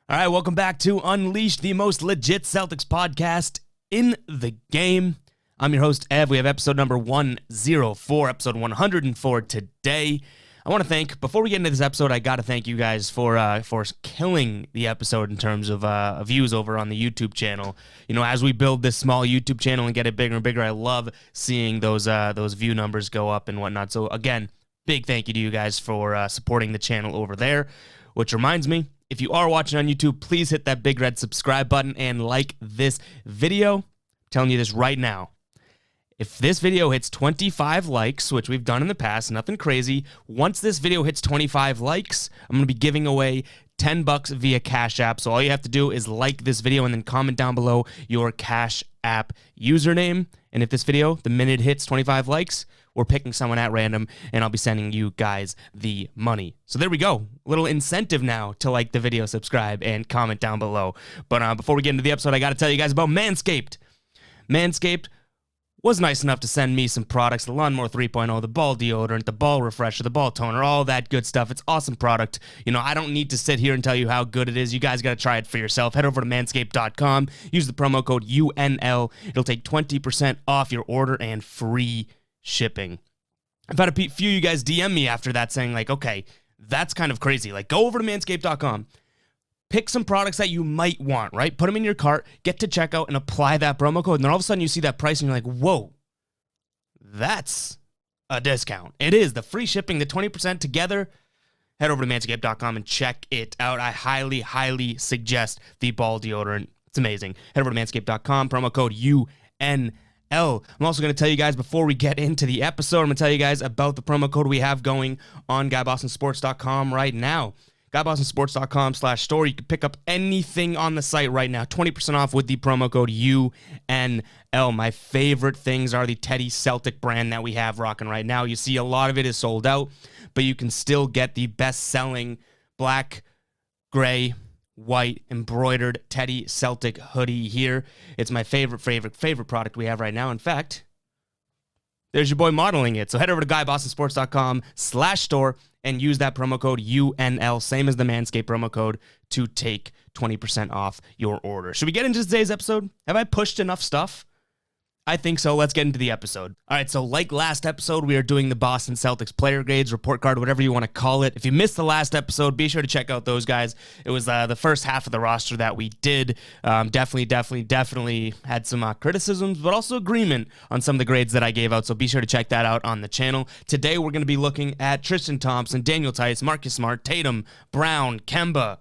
All right, welcome back to Unleash, the most legit Celtics podcast in the game. I'm your host, Ev. We have episode number 104, episode 104 today. I want to thank, before we get into this episode, I got to thank you guys for killing the episode in terms of views over on the YouTube channel. You know, as we build this small YouTube channel and get it bigger and bigger, I love seeing those view numbers go up and whatnot. So again, big thank you to you guys for supporting the channel over there, which reminds me, if you are watching on YouTube, please hit that big red subscribe button and like this video. I'm telling you this right now. If this video hits 25 likes, which we've done in the past, nothing crazy, once this video hits 25 likes, I'm going to be giving away $10 via Cash App. So all you have to do is like this video and then comment down below your Cash App username. And if this video, the minute it hits 25 likes, we're picking someone at random, and I'll be sending you guys the money. So there we go. A little incentive now to like the video, subscribe, and comment down below. But before we get into the episode, I got to tell you guys about Manscaped. Manscaped was nice enough to send me some products, the Lawnmower 3.0, the ball deodorant, the ball refresher, the ball toner, all that good stuff. It's awesome product. You know, I don't need to sit here and tell you how good it is. You guys got to try it for yourself. Head over to manscaped.com. Use the promo code UNL. It'll take 20% off your order and free shipping. I've had a few of you guys DM me after that saying like, okay, that's kind of crazy. Like, go over to manscaped.com. Pick some products that you might want, right? Put them in your cart, get to checkout, and apply that promo code. And then all of a sudden you see that price and you're like, whoa, that's a discount. It is. The free shipping, the 20% together. Head over to manscaped.com and check it out. I highly, highly suggest the ball deodorant. It's amazing. Head over to manscaped.com, promo code UNL. I'm also going to tell you guys before we get into the episode, I'm going to tell you guys about the promo code we have going on GuyBostonSports.com right now. GuyBostonSports.com/store. You can pick up anything on the site right now. 20% off with the promo code UNL. My favorite things are the Teddy Celtic brand that we have rocking right now. You see a lot of it is sold out, but you can still get the best-selling black, gray, white embroidered Teddy Celtic hoodie here. It's my favorite product we have right now. In fact, there's your boy modeling it. So head over to GuyBostonSports.com/store and use that promo code UNL, same as the Manscaped promo code, to take 20% off your order. Should we get into today's episode? Have I pushed enough stuff? I think so. Let's get into the episode. All right, so like last episode, we are doing the Boston Celtics player grades, report card, whatever you want to call it. If you missed the last episode, be sure to check out those guys. It was the first half of the roster that we did. Definitely had some criticisms, but also agreement on some of the grades that I gave out, so be sure to check that out on the channel. Today, we're going to be looking at Tristan Thompson, Daniel Theis, Marcus Smart, Tatum, Brown, Kemba,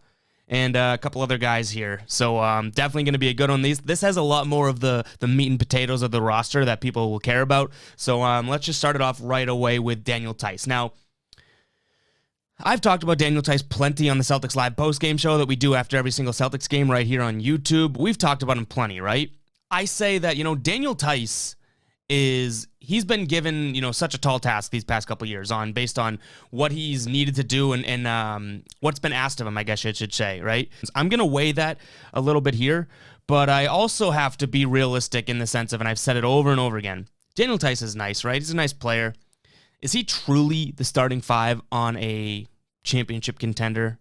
and a couple other guys here. So definitely going to be a good one. This has a lot more of the meat and potatoes of the roster that people will care about. So let's just start it off right away with Daniel Theis. Now, I've talked about Daniel Theis plenty on the Celtics Live postgame show that we do after every single Celtics game right here on YouTube. We've talked about him plenty, right? I say that, you know, Daniel Theis he's been given, you know, such a tall task these past couple years based on what he's needed to do and what's been asked of him, I guess I should say, right? I'm going to weigh that a little bit here, but I also have to be realistic in the sense of, and I've said it over and over again, Daniel Theis is nice, right? He's a nice player. Is he truly the starting five on a championship contender?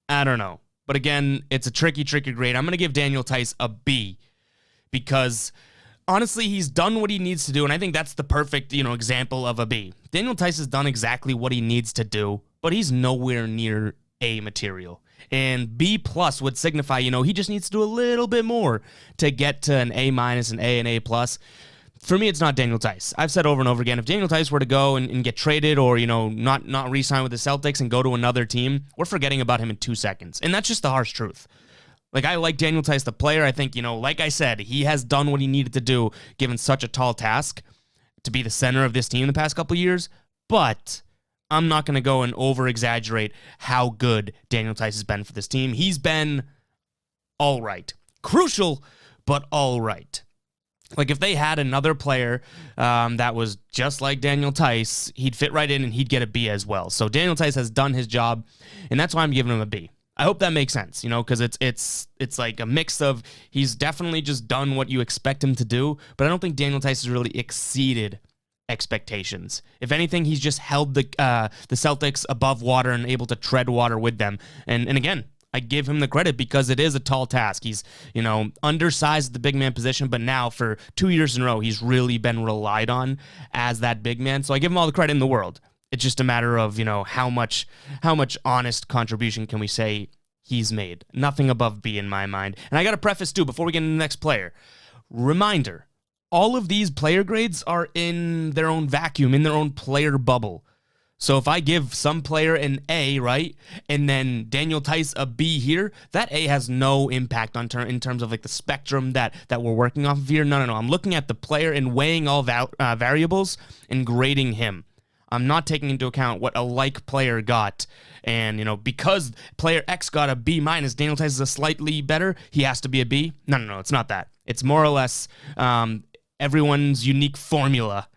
I don't know. But again, it's a tricky grade. I'm going to give Daniel Theis a B because honestly, he's done what he needs to do, and I think that's the perfect, you know, example of a B. Daniel Theis has done exactly what he needs to do, but he's nowhere near A material. And B plus would signify, you know, he just needs to do a little bit more to get to an A minus, an A, and A plus. For me, it's not Daniel Theis. I've said over and over again, if Daniel Theis were to go and get traded or, you know, not re-sign with the Celtics and go to another team, we're forgetting about him in 2 seconds. And that's just the harsh truth. Like, I like Daniel Theis, the player. I think, you know, like I said, he has done what he needed to do, given such a tall task to be the center of this team the past couple of years. But I'm not going to go and over-exaggerate how good Daniel Theis has been for this team. He's been all right. Crucial, but all right. Like, if they had another player that was just like Daniel Theis, he'd fit right in and he'd get a B as well. So Daniel Theis has done his job, and that's why I'm giving him a B. I hope that makes sense, you know, because it's like a mix of he's definitely just done what you expect him to do, but I don't think Daniel Theis has really exceeded expectations. If anything, he's just held the Celtics above water and able to tread water with them. And again, I give him the credit because it is a tall task. He's, undersized at the big man position, but now for 2 years in a row, he's really been relied on as that big man. So I give him all the credit in the world. It's just a matter of, how much honest contribution can we say he's made. Nothing above B in my mind. And I got to preface too, before we get into the next player, reminder, all of these player grades are in their own vacuum, in their own player bubble. So if I give some player an A, right, and then Daniel Theis a B here, that A has no impact on in terms of like the spectrum that we're working off of here. No. I'm looking at the player and weighing all variables and grading him. I'm not taking into account what a like player got. And, because player X got a B minus, Daniel Theis is a slightly better, he has to be a B. No, it's not that. It's more or less everyone's unique formula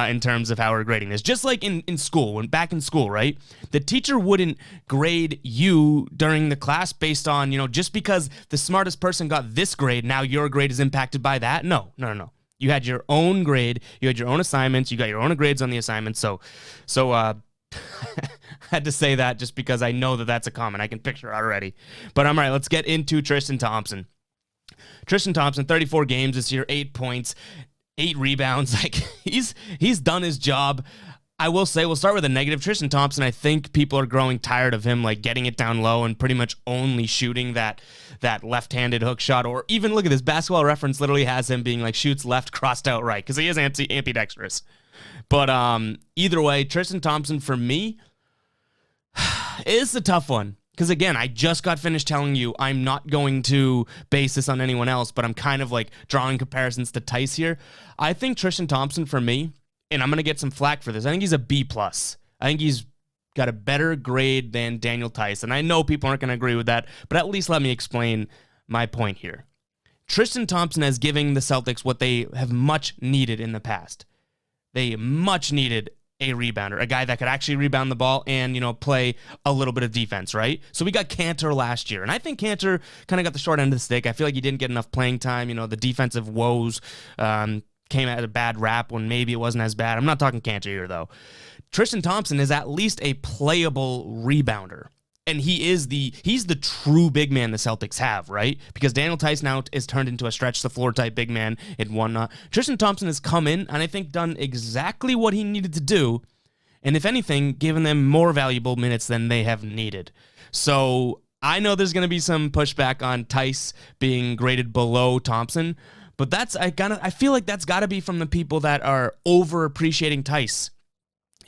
in terms of how we're grading this. Just like in school, back in school, right? The teacher wouldn't grade you during the class based on, just because the smartest person got this grade, now your grade is impacted by that. No. You had your own grade, you had your own assignments, you got your own grades on the assignments. So I had to say that just because I know that that's a comment. I can picture it already. But all right, let's get into Tristan Thompson. Tristan Thompson, 34 games this year, 8 points, 8 rebounds. Like he's done his job. I will say, we'll start with a negative. Tristan Thompson, I think people are growing tired of him like getting it down low and pretty much only shooting that left-handed hook shot. Or even look at this, Basketball Reference literally has him being like shoots left, crossed out right, because he is ambidextrous. But either way, Tristan Thompson for me is a tough one. Because again, I just got finished telling you I'm not going to base this on anyone else, but I'm kind of like drawing comparisons to Theis here. I think Tristan Thompson for me, and I'm going to get some flack for this, I think he's a B+. I think he's got a better grade than Daniel Theis, and I know people aren't going to agree with that, but at least let me explain my point here. Tristan Thompson is giving the Celtics what they have much needed in the past. They much needed a rebounder, a guy that could actually rebound the ball and, play a little bit of defense, right? So we got Kanter last year, and I think Kanter kind of got the short end of the stick. I feel like he didn't get enough playing time. The defensive woes came at a bad rap when maybe it wasn't as bad. I'm not talking Kanter here, though. Tristan Thompson is at least a playable rebounder. And he's the true big man the Celtics have, right? Because Daniel Theis now is turned into a stretch the floor type big man in one. Tristan Thompson has come in and I think done exactly what he needed to do. And if anything, given them more valuable minutes than they have needed. So I know there's going to be some pushback on Theis being graded below Thompson. But I feel like that's got to be from the people that are over appreciating Theis.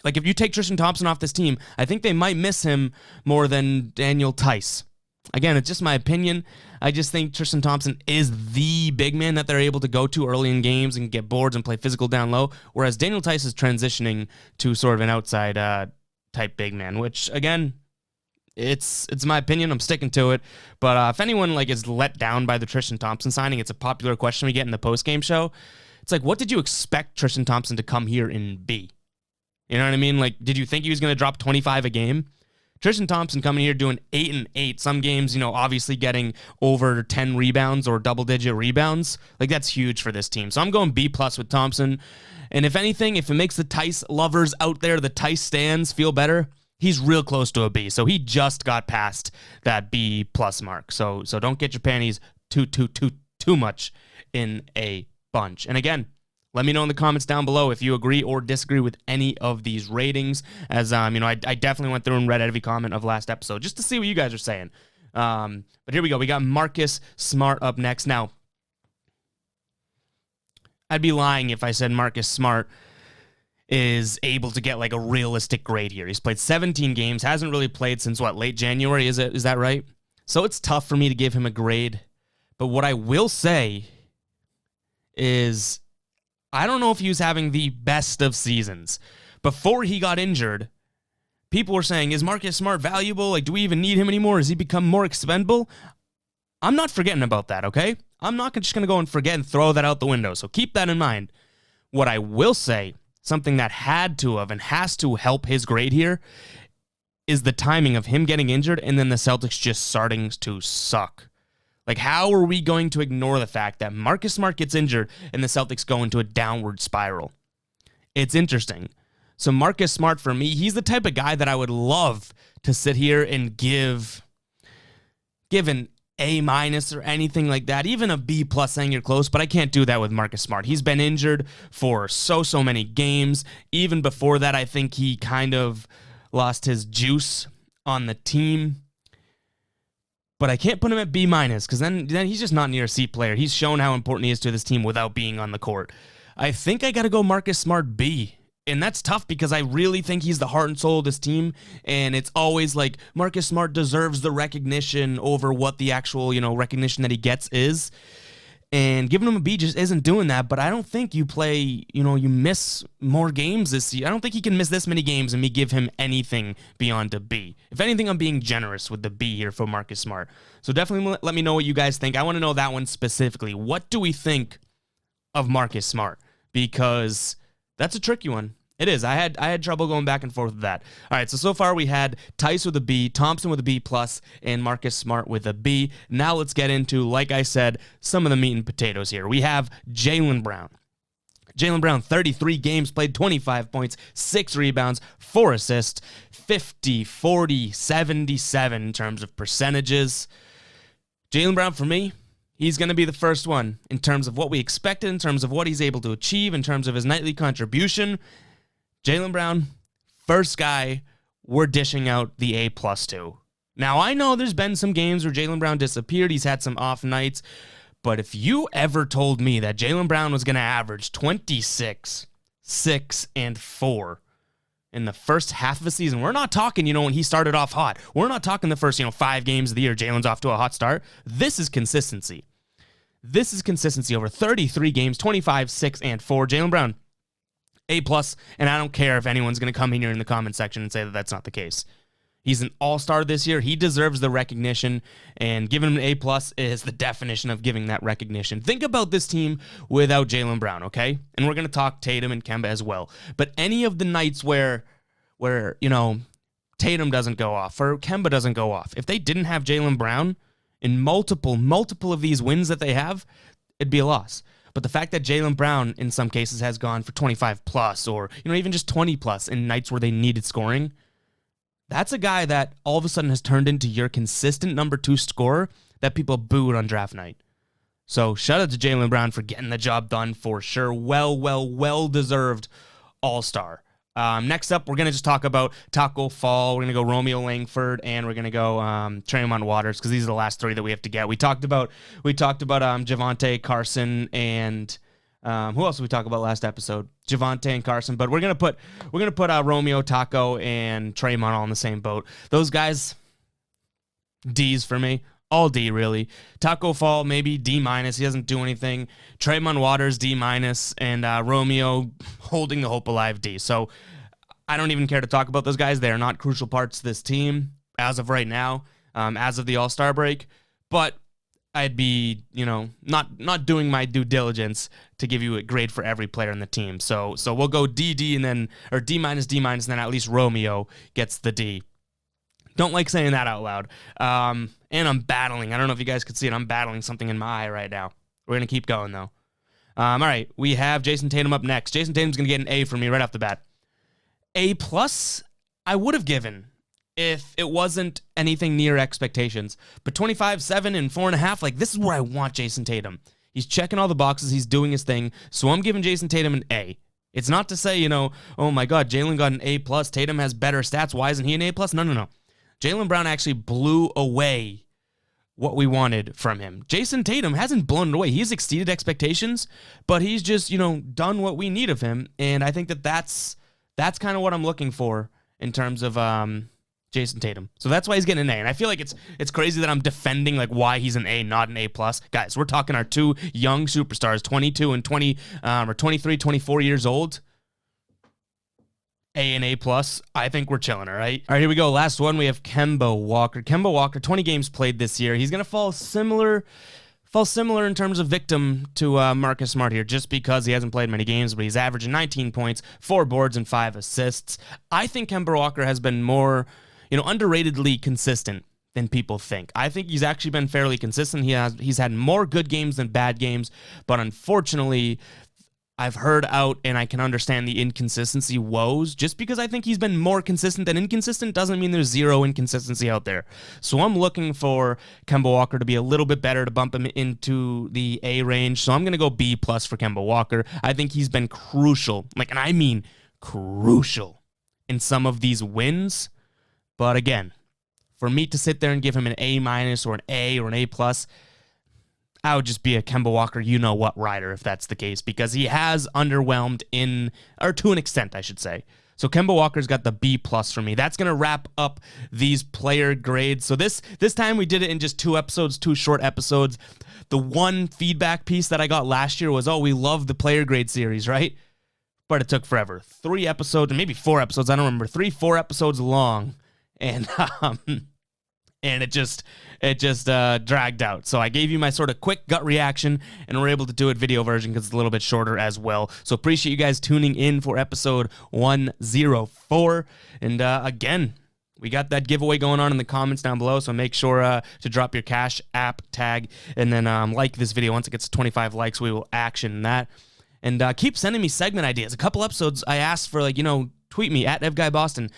Like, if you take Tristan Thompson off this team, I think they might miss him more than Daniel Theis. Again, it's just my opinion. I just think Tristan Thompson is the big man that they're able to go to early in games and get boards and play physical down low, whereas Daniel Theis is transitioning to sort of an outside type big man, which, again, it's my opinion. I'm sticking to it. But if anyone is let down by the Tristan Thompson signing, it's a popular question we get in the postgame show. It's like, what did you expect Tristan Thompson to come here and be? You know what I mean? Did you think he was going to drop 25 a game? Tristan Thompson coming here doing 8 and 8. Some games, obviously getting over 10 rebounds or double-digit rebounds. That's huge for this team. So I'm going B+ with Thompson. And if anything, if it makes the Theis lovers out there, the Theis stands, feel better, he's real close to a B. So he just got past that B+ mark. So don't get your panties too much in a bunch. And again, let me know in the comments down below if you agree or disagree with any of these ratings. As I definitely went through and read every comment of last episode just to see what you guys are saying. But here we go. We got Marcus Smart up next. Now, I'd be lying if I said Marcus Smart is able to get a realistic grade here. He's played 17 games, hasn't really played since late January. Is that right? So it's tough for me to give him a grade. But what I will say is, I don't know if he was having the best of seasons. Before he got injured, people were saying, is Marcus Smart valuable? Do we even need him anymore? Has he become more expendable? I'm not forgetting about that, okay? I'm not just going to go and forget and throw that out the window, so keep that in mind. What I will say, something that had to have and has to help his grade here, is the timing of him getting injured and then the Celtics just starting to suck. How are we going to ignore the fact that Marcus Smart gets injured and the Celtics go into a downward spiral? It's interesting. So Marcus Smart, for me, he's the type of guy that I would love to sit here and give give an A- or anything like that, even a B+ saying you're close, but I can't do that with Marcus Smart. He's been injured for so many games. Even before that, I think he kind of lost his juice on the team. But I can't put him at B- because then he's just not near a C player. He's shown how important he is to this team without being on the court. I think I got to go Marcus Smart B. And that's tough because I really think he's the heart and soul of this team. And it's always like Marcus Smart deserves the recognition over what the actual, recognition that he gets is. And giving him a B just isn't doing that. But I don't think you miss more games this year. I don't think he can miss this many games and me give him anything beyond a B. If anything, I'm being generous with the B here for Marcus Smart. So definitely let me know what you guys think. I want to know that one specifically. What do we think of Marcus Smart? Because that's a tricky one. It is. I had trouble going back and forth with that. All right, so far we had Theis with a B, Thompson with a B+, and Marcus Smart with a B. Now let's get into, like I said, some of the meat and potatoes here. We have Jaylen Brown. Jaylen Brown, 33 games played, 25 points, 6 rebounds, 4 assists, 50, 40, 77 in terms of percentages. Jaylen Brown, for me, he's going to be the first one in terms of what we expected, in terms of what he's able to achieve, in terms of his nightly contribution. Jaylen Brown, first guy we're dishing out the A+ to. Now, I know there's been some games where Jaylen Brown disappeared. He's had some off nights. But if you ever told me that Jaylen Brown was going to average 26, 6, and 4 in the first half of the season, we're not talking, when he started off hot. We're not talking the first, 5 games of the year, Jaylen's off to a hot start. This is consistency. This is consistency over 33 games, 25, 6, and 4. Jaylen Brown, A+, and I don't care if anyone's going to come in here in the comment section and say that that's not the case. He's an all-star this year. He deserves the recognition, and giving him an A+ is the definition of giving that recognition. Think about this team without Jaylen Brown, okay? And we're going to talk Tatum and Kemba as well. But any of the nights where Tatum doesn't go off or Kemba doesn't go off, if they didn't have Jaylen Brown in multiple of these wins that they have, it'd be a loss. But the fact that Jaylen Brown, in some cases, has gone for 25+ or, even just 20+ in nights where they needed scoring, that's a guy that all of a sudden has turned into your consistent number 2 scorer that people booed on draft night. So shout out to Jaylen Brown for getting the job done for sure. Well-deserved all-star. Next up, we're going to just talk about Taco Fall. We're going to go Romeo Langford, and we're going to go Tremont Waters, because these are the last 3 that we have to get. We talked about Javonte, Carson, and who else did we talk about last episode? Javonte and Carson. But we're gonna put Romeo, Taco, and Tremont all in the same boat. Those guys, D's for me. All D, really. Taco Fall, maybe D-. He doesn't do anything. Tremont Waters, D-. And Romeo holding the hope alive, D. So I don't even care to talk about those guys. They are not crucial parts of this team as of right now, as of the All-Star break. But I'd be, not doing my due diligence to give you a grade for every player in the team. So we'll go D, and then, or D-, D-, and then at least Romeo gets the D. Don't like saying that out loud. And I'm battling. I don't know if you guys could see it. I'm battling something in my eye right now. We're going to keep going, though. All right, we have Jayson Tatum up next. Jayson Tatum's going to get an A for me right off the bat. A+, I would have given if it wasn't anything near expectations. But 25, 7, and 4.5, this is where I want Jayson Tatum. He's checking all the boxes. He's doing his thing. So I'm giving Jayson Tatum an A. It's not to say, oh my God, Jaylen got an A+. Tatum has better stats. Why isn't he an A+? No. Jaylen Brown actually blew away what we wanted from him. Jayson Tatum hasn't blown it away. He's exceeded expectations, but he's just, done what we need of him. And I think that's kind of what I'm looking for in terms of Jayson Tatum. So that's why he's getting an A. And I feel like it's crazy that I'm defending why he's an A, not an A+. Guys, we're talking our 2 young superstars, 22 and 20, or 23, 24 years old. A and A+. I think we're chilling, all right? All right, here we go. Last one, we have Kemba Walker. Kemba Walker, 20 games played this year. He's going to fall similar in terms of victim to Marcus Smart here, just because he hasn't played many games, but he's averaging 19 points, 4 boards, and 5 assists. I think Kemba Walker has been more, underratedly consistent than people think. I think he's actually been fairly consistent. He's had more good games than bad games, but unfortunately, I've heard out, and I can understand the inconsistency woes. Just because I think he's been more consistent than inconsistent doesn't mean there's zero inconsistency out there. So I'm looking for Kemba Walker to be a little bit better to bump him into the A range. So I'm going to go B+ for Kemba Walker. I think he's been crucial, and I mean crucial, in some of these wins. But again, for me to sit there and give him an A- or an A or an A+, I would just be a Kemba Walker you-know-what rider if that's the case, because he has underwhelmed to an extent, I should say. So Kemba Walker's got the B+ for me. That's going to wrap up these player grades. So this time we did it in just 2 episodes, 2 short episodes. The one feedback piece that I got last year was, we love the player grade series, right? But it took forever. 3 episodes, or maybe 4 episodes, I don't remember. 4 episodes long. And it just dragged out. So I gave you my sort of quick gut reaction, and we're able to do it video version because it's a little bit shorter as well. So appreciate you guys tuning in for episode 104. And again, we got that giveaway going on in the comments down below, so make sure to drop your Cash App tag, and then like this video. Once it gets to 25 likes, we will action that. And keep sending me segment ideas. A couple episodes I asked for, tweet me at EvGuyBoston.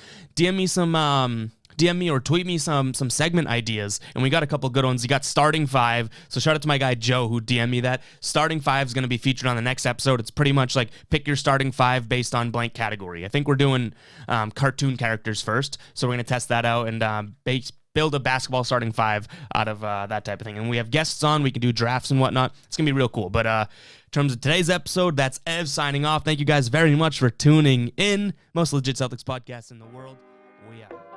DM me or tweet me some segment ideas, and we got a couple good ones. You got Starting 5, so shout out to my guy Joe who DM'd me that. Starting 5 is going to be featured on the next episode. It's pretty much like pick your starting 5 based on blank category. I think we're doing cartoon characters first, so we're going to test that out and build a basketball starting 5 out of that type of thing. And we have guests on. We can do drafts and whatnot. It's going to be real cool. But in terms of today's episode, that's Ev signing off. Thank you guys very much for tuning in. Most legit Celtics podcast in the world. We out.